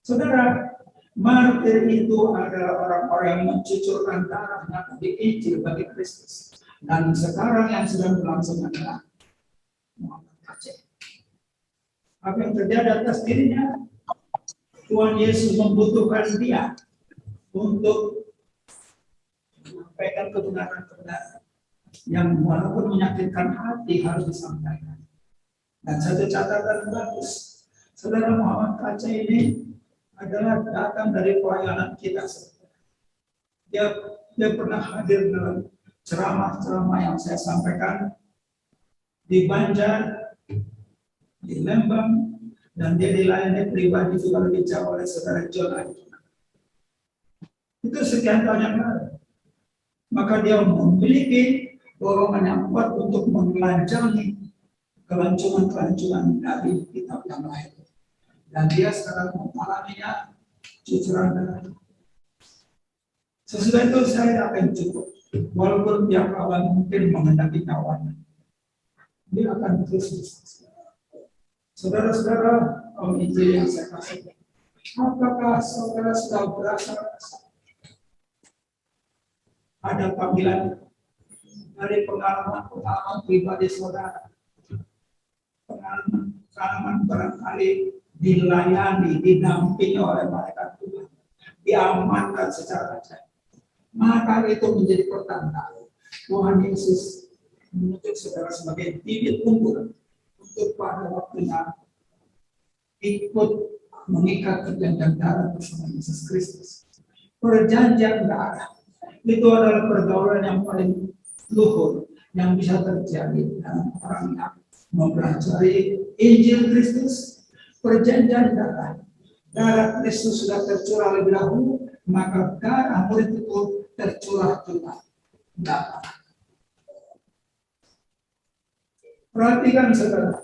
Saudara, martir itu adalah orang-orang yang mencucurkan darahnya bagi Injil, bagi Kristus. Dan sekarang yang sedang berlangsung adalah Muhammad Aceh. Apa yang terjadi atas dirinya? Tuhan Yesus membutuhkan dia untuk menyampaikan kebenaran-kebenaran yang walaupun menyakitkan hati harus disampaikan. Dan satu catatan bagus, saudara, Muhammad Aceh ini adalah datang dari pelayanan kita. Dia pernah hadir dalam ceramah-ceramah yang saya sampaikan di Banjar, di Lembang, dan dia dilayani pribadi juga berbicara oleh saudara John Arjuna. Itu sekian tahun yang lalu. Maka dia memiliki dorongan yang kuat untuk menelanjangi kelancuran-kelancuran dari kitab yang lain. Dan dia sekarang mengalaminya cucuran darah. Sesudah itu saya akan cukup. Walaupun pihak lawan mungkin menghendaki nyawanya, dia akan terus bersaksi. Saudara-saudara, Om Injil yang saya kasih, apakah saudara sudah berasa ada panggilan dari pengalaman pribadi saudara, pengalaman barangkali dilayani, didampingi oleh malaikat Tuhan, diamankan secara ajaib. Maka itu menjadi pertanda Tuhan Yesus menunjuk saudara sebagai bibit unggul untuk pada waktunya ikut mengikat perjanjian darah bersama Yesus Kristus. Perjanjian darah itu adalah pergaulan yang paling luhur yang bisa terjadi dalam orang yang mempelajari Injil Kristus. Perjanjian darah Kristus sudah tercurah lebih dahulu, maka darah murid itu tercurah juga darah. Perhatikan saudara,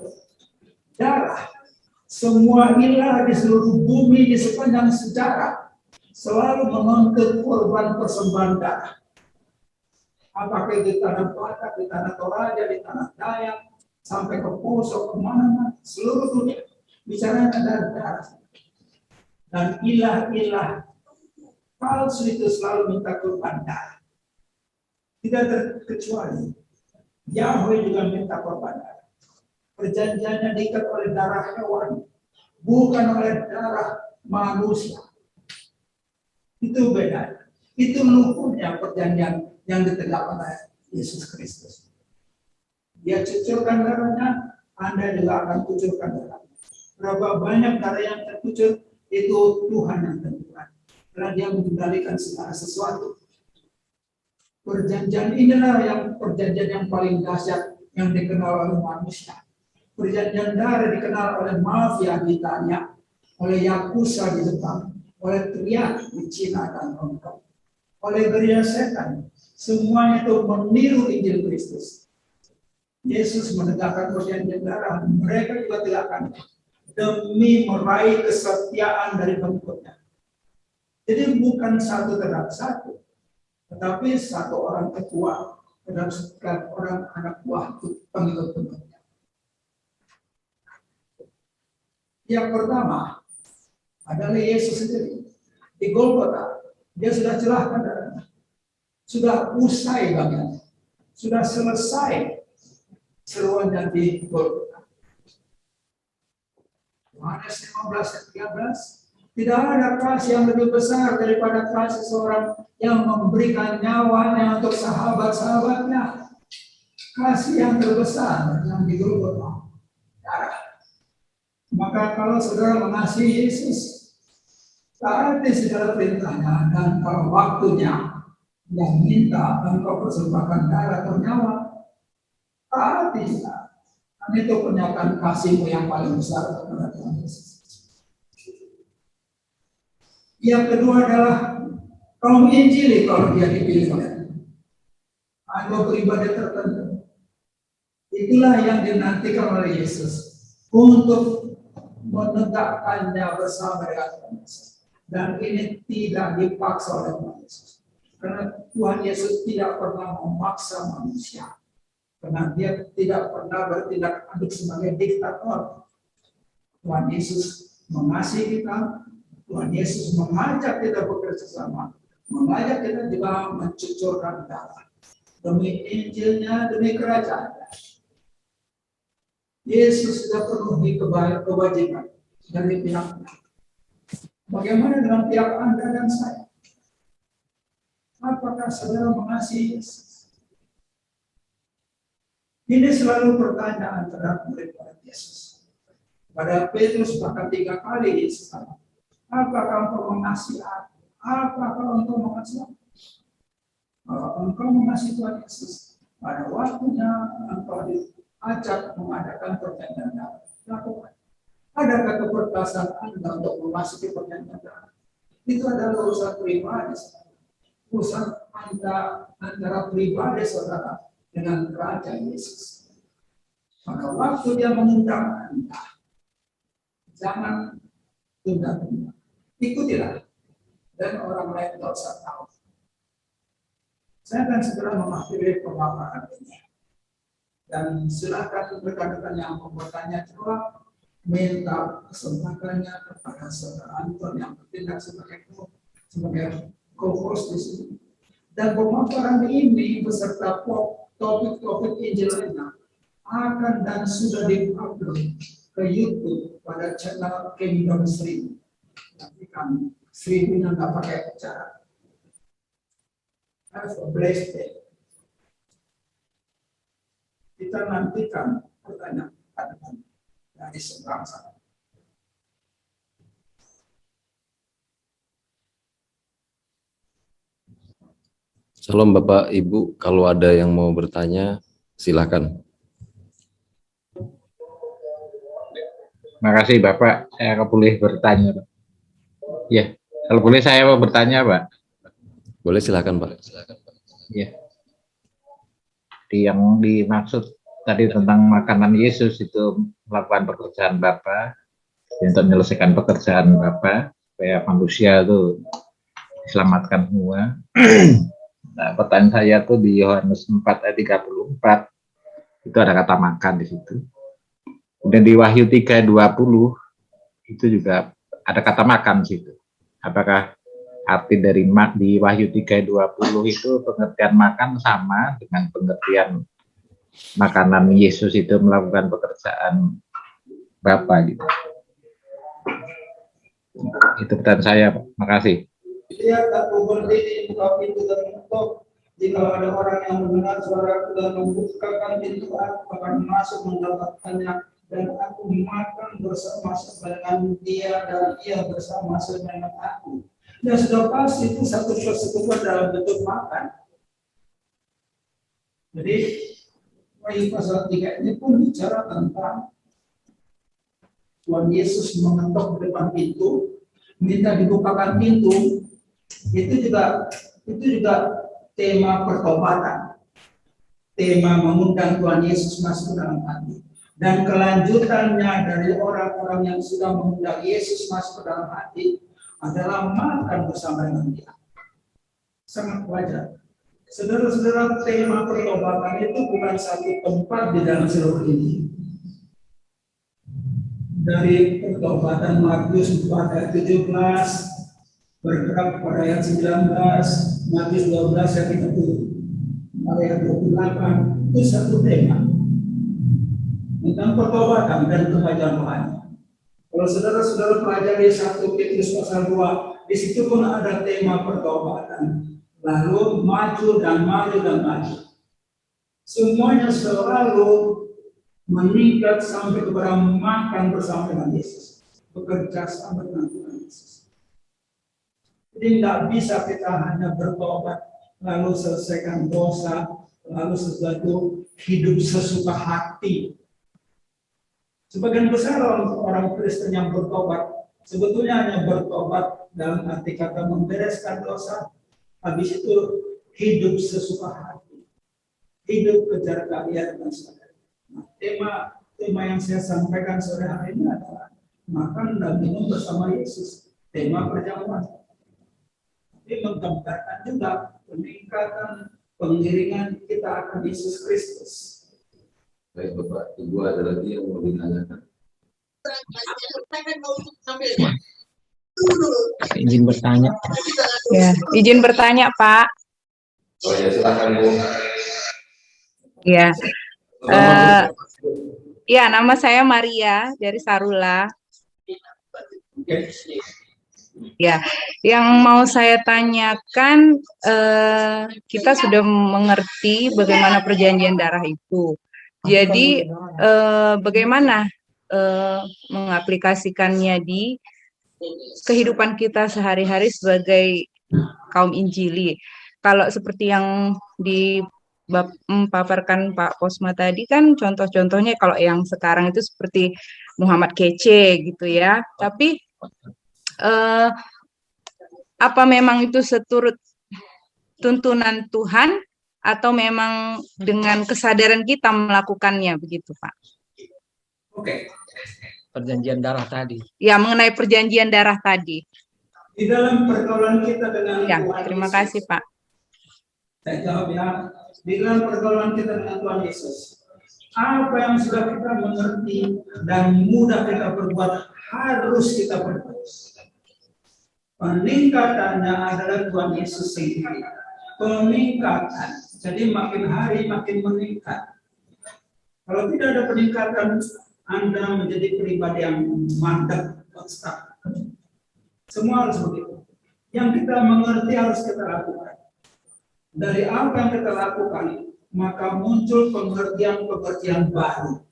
darah semua ilah di seluruh bumi di sepanjang sejarah selalu menuntut korban persembahan darah. Apakah di tanah Batak, di tanah Toraja, di tanah Dayak, sampai ke Poso, kemana-mana, seluruh dunia bicara tentang darah. Dan ilah-ilah palsu itu selalu minta korban darah. Tidak terkecuali Yahweh juga minta korban darah. Perjanjiannya diikat oleh darah hewan, bukan oleh darah manusia. Itu beda. Itu luhurnya perjanjian yang ditegakkan oleh Yesus Kristus. Dia cucurkan darahnya, Anda juga akan cucurkan darah. Berapa banyak darah yang terkucur, itu Tuhan yang tentukan. Karena dia mengendalikan segala sesuatu. Perjanjian inilah yang perjanjian yang paling dahsyat yang dikenal oleh manusia. Perjanjian darah dikenal oleh mafia di Italia, oleh Yakuza di Jepang, oleh Triad di Cina dan Hong Kong, oleh gereja setan. Semuanya itu meniru Injil Kristus. Yesus menegakkan perjanjian darah, mereka juga tegakkan demi meraih kesetiaan dari pengikutnya. Jadi bukan satu terhadap satu, tetapi satu orang ketua terhadap setiap orang anak buah pengikut-pengikutnya. Yang pertama adalah Yesus sendiri. Di Golgota, dia sudah celahkan darahnya. Sudah usai bagian. Sudah selesai seruannya di Golgota. Yohanes 15:13, tidak ada kasih yang lebih besar daripada kasih seorang yang memberikan nyawanya untuk sahabat-sahabatnya. Kasih yang terbesar yang di Golgota, darah. Maka kalau saudara mengasihi Yesus, taati segala perintahnya, dan kalau waktunya yang minta engkau persembahkan darah atau nyawa, taati juga. Dan itu pernyataan kasihmu yang paling besar kepada Tuhan Yesus. Yang kedua adalah kaum Injili kalau dia dipilih oleh ada pribadi tertentu. Itulah yang dinantikan oleh Yesus untuk menegakkannya bersama dengan Tuhan Yesus. Dan ini tidak dipaksa oleh Tuhan Yesus. Karena Tuhan Yesus tidak pernah memaksa manusia. Karena dia tidak pernah bertindak adil sebagai diktator. Tuhan Yesus mengasihi kita, Tuhan Yesus mengajak kita bekerja sama, mengajak kita juga mencucurkan darah demi Injilnya, demi kerajaannya. Yesus sudah penuhi kewajiban dari pihaknya. Bagaimana dengan pihak Anda dan saya? Apakah saudara mengasihi Yesus? Ini selalu pertanyaan terhadap murid-murid Yesus. Pada Petrus bahkan 3 kali Yesus tanya, apakah engkau mengasihi aku? Apakah engkau mengasihi aku? Kalau engkau mengasihi Tuhan Yesus, pada waktunya engkau diajak mengadakan perjanjian damai. Lakukan. Adakah keperluan Anda untuk memasuki perjanjian damai? Itu adalah urusan pribadi. Urusan antara pribadi saudara dengan kerajaan Yesus. Pada waktu dia mengundang Anda, jangan tunda-tunda. Ikutilah. Dan orang lain tidak usah tahu. Saya akan segera mengakhiri pemaparan ini. Dan silakan rekan-rekan yang mau bertanya, coba minta kesempatannya kepada saudara Anton yang bertindak sebagai co-host di sini. Dan pemaparan ini beserta topik-topik Injil lainnya akan dan sudah diupload ke YouTube pada channel Kingdom Stream. Tapi kami streamingnya nggak pakai cara. Have a blessed day. Kita nantikan pertanyaan dari seberang sana. Salam Bapak Ibu, kalau ada yang mau bertanya silakan. Terima kasih Bapak, saya boleh bertanya Pak. Ya, kalau boleh saya mau bertanya Pak. Boleh silakan Pak. Ya. Yang dimaksud tadi tentang makanan Yesus itu melakukan pekerjaan Bapa, untuk menyelesaikan pekerjaan Bapa supaya manusia itu diselamatkan semua. Nah, pertanyaan saya tuh di Yohanes 4 ayat 34 itu ada kata makan di situ. Kemudian di Wahyu 3:20 itu juga ada kata makan di situ. Apakah arti dari di Wahyu 3:20 itu pengertian makan sama dengan pengertian makanan Yesus itu melakukan pekerjaan Bapa gitu. Itu pertanyaan saya, Pak. Makasih. Lihat aku berdiri buka pintu dan mengetuk. Jika ada orang yang mendengar suara dan membukakan pintu, aku akan masuk mendapatkannya dan aku makan bersama-sama dengan dia dan ia bersama-sama dengan aku. Dan sudah pasti itu satu persekutuan dalam bentuk makan. Jadi Wahyu pasal 3 ini pun bicara tentang Tuhan Yesus mengetuk di depan pintu, minta dibukakan pintu. Itu juga tema pertobatan, tema mengundang Tuhan Yesus masuk dalam hati. Dan kelanjutannya dari orang-orang yang sudah mengundang Yesus masuk ke dalam hati adalah makan bersama dengan dia. Sangat wajar. Saudara-saudara, tema pertobatan itu bukan satu tempat di dalam seluruh ini. Dari pertobatan Matius 4 ayat 17 bergerak pada ayat 19, Matius 12 ayat 30, ayat 28 itu satu tema tentang pertobatan dan kebaikan rohani. Kalau saudara-saudara pelajari 1 Petrus pasal 2, di situ pun ada tema pertobatan. Lalu maju dan maju dan maju. Semuanya selalu meningkat sampai kepada makan bersama dengan Yesus, bekerja sama dengan Tuhan Yesus. Jadi tidak bisa kita hanya bertobat lalu selesaikan dosa, lalu sesuatu hidup sesuka hati. Sebagian besar orang Kristen yang bertobat sebetulnya hanya bertobat dalam arti kata membereskan dosa, habis itu hidup sesuka hati, hidup kejar kealian dan sebagainya. Nah, tema yang saya sampaikan sore hari ini adalah makan dan minum bersama Yesus, tema perjamuan. Ini menggambarkan juga peningkatan pengiringan kita akan Yesus Kristus. Baik Bapak, Ibu ada lagi yang mau ditanyakan? Izin bertanya. Ya, izin bertanya, Pak. Oh ya, silakan Bu. Ya, Nama, Bu. ya, nama saya Maria dari Sarula. Ya, yang mau saya tanyakan, kita sudah mengerti bagaimana perjanjian darah itu. Jadi, bagaimana mengaplikasikannya di kehidupan kita sehari-hari sebagai kaum Injili? Kalau seperti yang dipaparkan Pak Posma tadi kan contoh-contohnya kalau yang sekarang itu seperti Muhammad Kece gitu ya. Tapi apa memang itu seturut tuntunan Tuhan atau memang dengan kesadaran kita melakukannya begitu, Pak? Oke. Perjanjian darah tadi. Ya, mengenai perjanjian darah tadi. Di dalam pergaulan kita dengan Ya, Tuhan terima Yesus, kasih, Pak. saya jawab ya. Di dalam pergaulan kita dengan Tuhan Yesus, apa yang sudah kita mengerti dan mudah kita perbuat harus kita perbuat. Peningkatannya adalah Tuhan Yesus sendiri. Peningkatan, jadi makin hari makin meningkat. Kalau tidak ada peningkatan, Anda menjadi pribadi yang mandek, stuck. Semua harus begitu. Yang kita mengerti harus kita lakukan. Dari apa yang kita lakukan, maka muncul pengertian-pengertian baru.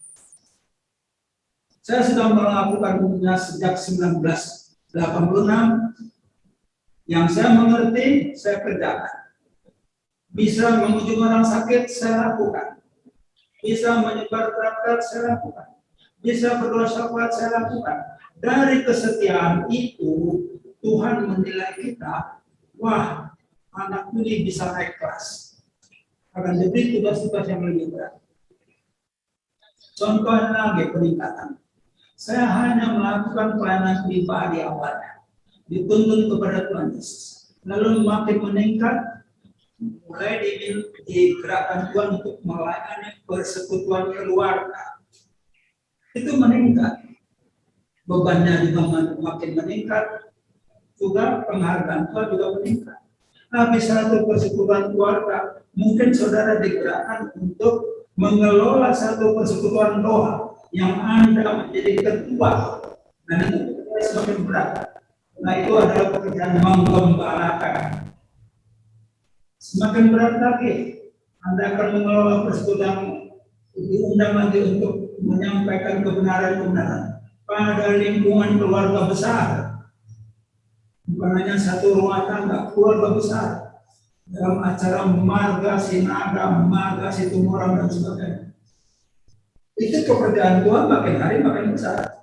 Saya sudah melakukannya sejak 1986. Yang saya mengerti, saya kerjakan. Bisa mengunjungi orang sakit, saya lakukan. Bisa menyebar traktat, saya lakukan. Bisa berdoa syafaat, saya lakukan. Dari kesetiaan itu, Tuhan menilai kita, wah, anak ini bisa naik kelas. Akan diberi tugas-tugas yang lebih berat. Contohnya lagi peningkatan. Saya hanya melakukan pelayanan pribadi awalnya. Dituntun kepada Tuhan Yesus. Lalu makin meningkat, mulai digerakkan Tuhan untuk melayani persekutuan keluarga. Itu meningkat. Bebannya juga makin meningkat. Juga penghargaan Tuhan juga meningkat. Habis satu persekutuan keluarga, mungkin saudara digerakkan untuk mengelola satu persekutuan doa yang Anda menjadi ketua. Dan itu semakin berat. Nah, itu adalah pekerjaan menggembalakan. Semakin berat lagi, Anda akan mengelola persekutuan, diundang lagi untuk menyampaikan kebenaran-kebenaran pada lingkungan keluarga besar. Bukan hanya satu rumah tangga, keluarga besar. Dalam acara marga, sinaga, marga, situmorang, dan sebagainya. Itu kepercayaan Tuhan makin hari makin besar.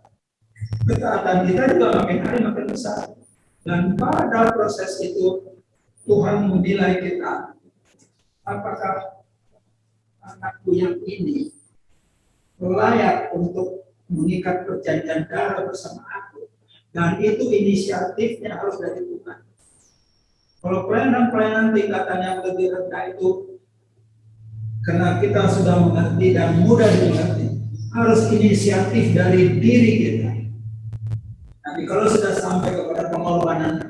Ketaatan kita juga makin hari makin besar. Dan pada proses itu, Tuhan menilai kita. Apakah anakku yang ini layak untuk mengikat perjanjian darah bersama aku? Dan itu inisiatifnya harus dari Tuhan. Kalau pelayanan-pelayanan tingkatan yang lebih rendah itu, karena kita sudah mengerti dan mudah dimengerti, harus inisiatif dari diri kita. Tapi kalau sudah sampai kepada pengorbanan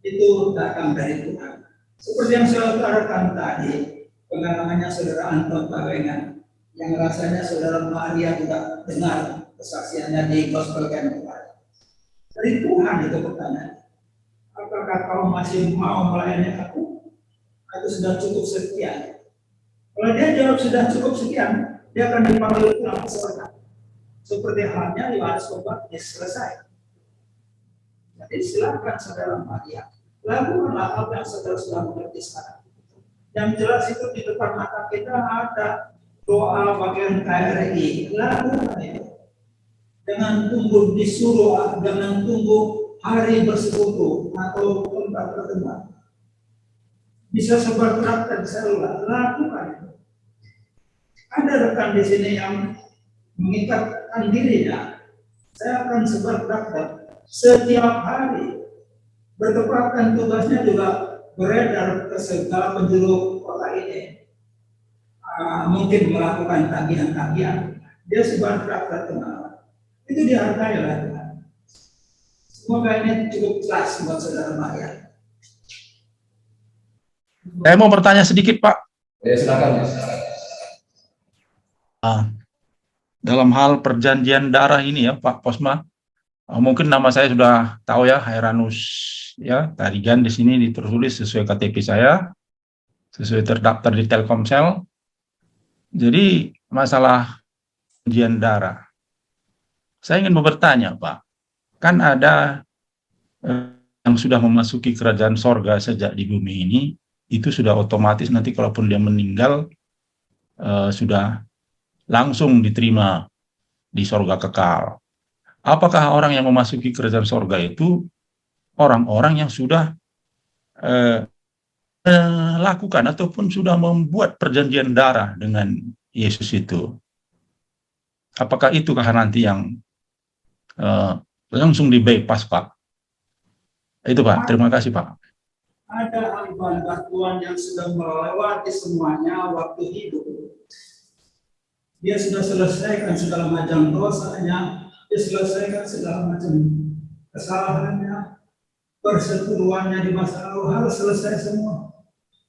itu datang dari Tuhan. Seperti yang saya utarakan tadi, pengalamannya saudara Anton Pagengan, yang rasanya saudara Maria juga dengar kesaksiannya di Gospel Camp. Dari Tuhan itu pertanyaan. Apakah kau masih mau melayani aku? Atau sudah cukup sekian? Kalau dia jawab sudah cukup sekian, dia akan dipanggil pulang ke surga. Seperti halnya Yohanes Pembaptis selesai. Jadi silakan saudara Maria, lakukanlah apa yang saudara sudah mengerti sekarang. Yang jelas itu di depan mata kita ada doa bagian KRI, lakukan itu. Jangan tunggu disuruh, jangan tunggu hari bersekutu atau tempat pertemuan. Bisa sebar traktat seluler, lakukan itu. Ada rekan di sini yang mengikatkan dirinya, saya akan sebar traktat setiap hari. Bertepatan tugasnya juga beredar ke segala penjuru kota ini. Mungkin melakukan tagihan-tagihan, dia sebar traktat kenalan. Itu dihargai oleh Tuhan. Semoga ini cukup jelas buat saudara Maria. Saya mau bertanya sedikit, Pak. Ya, silakan. Dalam hal perjanjian darah ini ya, Pak Posma, mungkin nama saya sudah tahu ya, Hairanus ya, Tarigan di sini ditulis sesuai KTP saya, sesuai terdaftar di Telkomsel. Jadi masalah perjanjian darah, saya ingin bertanya, Pak, kan ada yang sudah memasuki kerajaan sorga sejak di bumi ini, itu sudah otomatis nanti kalaupun dia meninggal, sudah langsung diterima di sorga kekal. Apakah orang yang memasuki kerajaan sorga itu orang-orang yang sudah lakukan ataupun sudah membuat perjanjian darah dengan Yesus itu? Apakah itu nanti yang langsung di bypass, Pak? Itu, Pak. Terima kasih, Pak. Ada hamba Tuhan yang sudah melewati semuanya waktu hidup. Dia sudah selesaikan segala macam dosanya, dia selesaikan segala macam kesalahannya, perseteruannya di masa lalu harus selesai semua.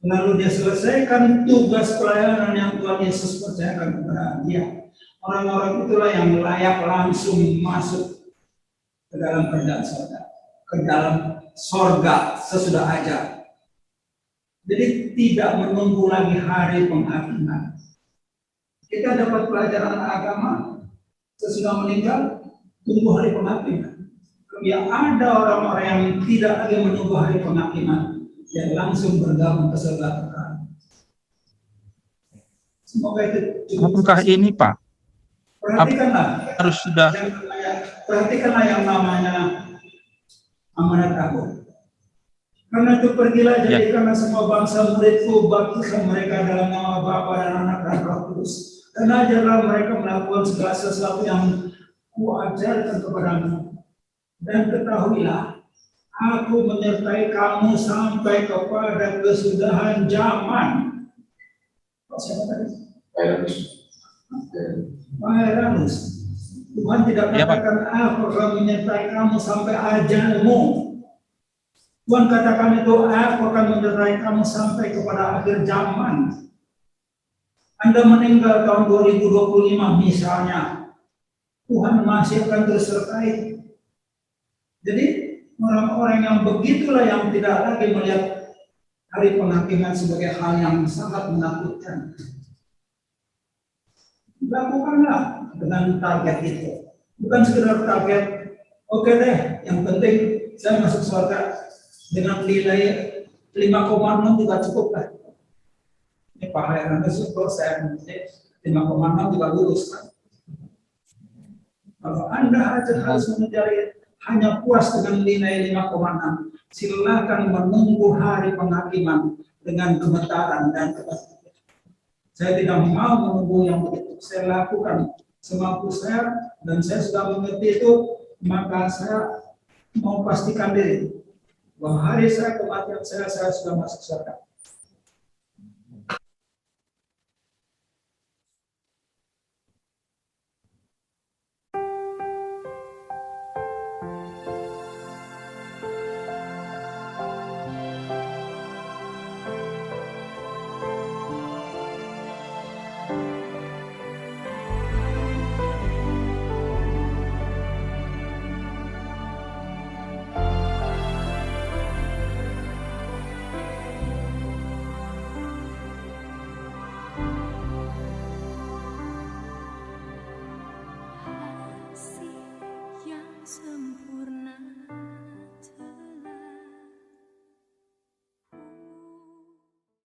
Lalu dia selesaikan tugas pelayanan yang Tuhan Yesus percayakan kepada dia. Orang-orang itulah yang layak langsung masuk ke dalam kerajaan sorga, ke dalam sorga sesudah ajal. Jadi tidak menunggu lagi hari penghakiman. Kita dapat pelajaran agama sesudah meninggal, tunggu hari penghakiman. Ya, ada orang-orang yang tidak lagi menunggu hari penghakiman, yang langsung bergabung ke surga. Semoga itu cukup. Apakah ini, Pak? Perhatikanlah, Harus sudah perhatikanlah yang namanya amanat agung. Karena itu pergilah jadikanlah semua bangsa muridku, baptislah mereka dalam nama Bapa dan Anak dan Roh Kudus. Dan ajarlah mereka melakukan segala sesuatu yang kuajarkan kepadamu. Dan ketahuilah, aku menyertai kamu sampai kepada kesudahan zaman. Siapa tadi? Hairanus. Tuhan tidak katakan aku akan menyertai kamu sampai ajalmu. Tuhan katakan itu, aku akan menyertai kamu sampai kepada akhir zaman. Anda meninggal tahun 2025 misalnya, Tuhan masih akan terus sertai. Jadi orang-orang yang begitulah yang tidak lagi melihat hari penghakiman sebagai hal yang sangat menakutkan. Lakukanlah dengan target itu, bukan sekedar target. Oke deh, yang penting saya masuk surga dengan nilai 5,6 juga cukup lah. Ini Pak Hairanus itu saya 5,6 juga lulus kan. Kalau Anda harus mencari hanya puas dengan nilai 5,6, silakan menunggu hari penghakiman dengan gemetaran dan ketakutan. Saya tidak mau menunggu yang begitu. Saya lakukan semampu saya dan saya sudah mengerti itu, maka saya mau pastikan diri bahwa hari saya kematian saya sudah masuk surga.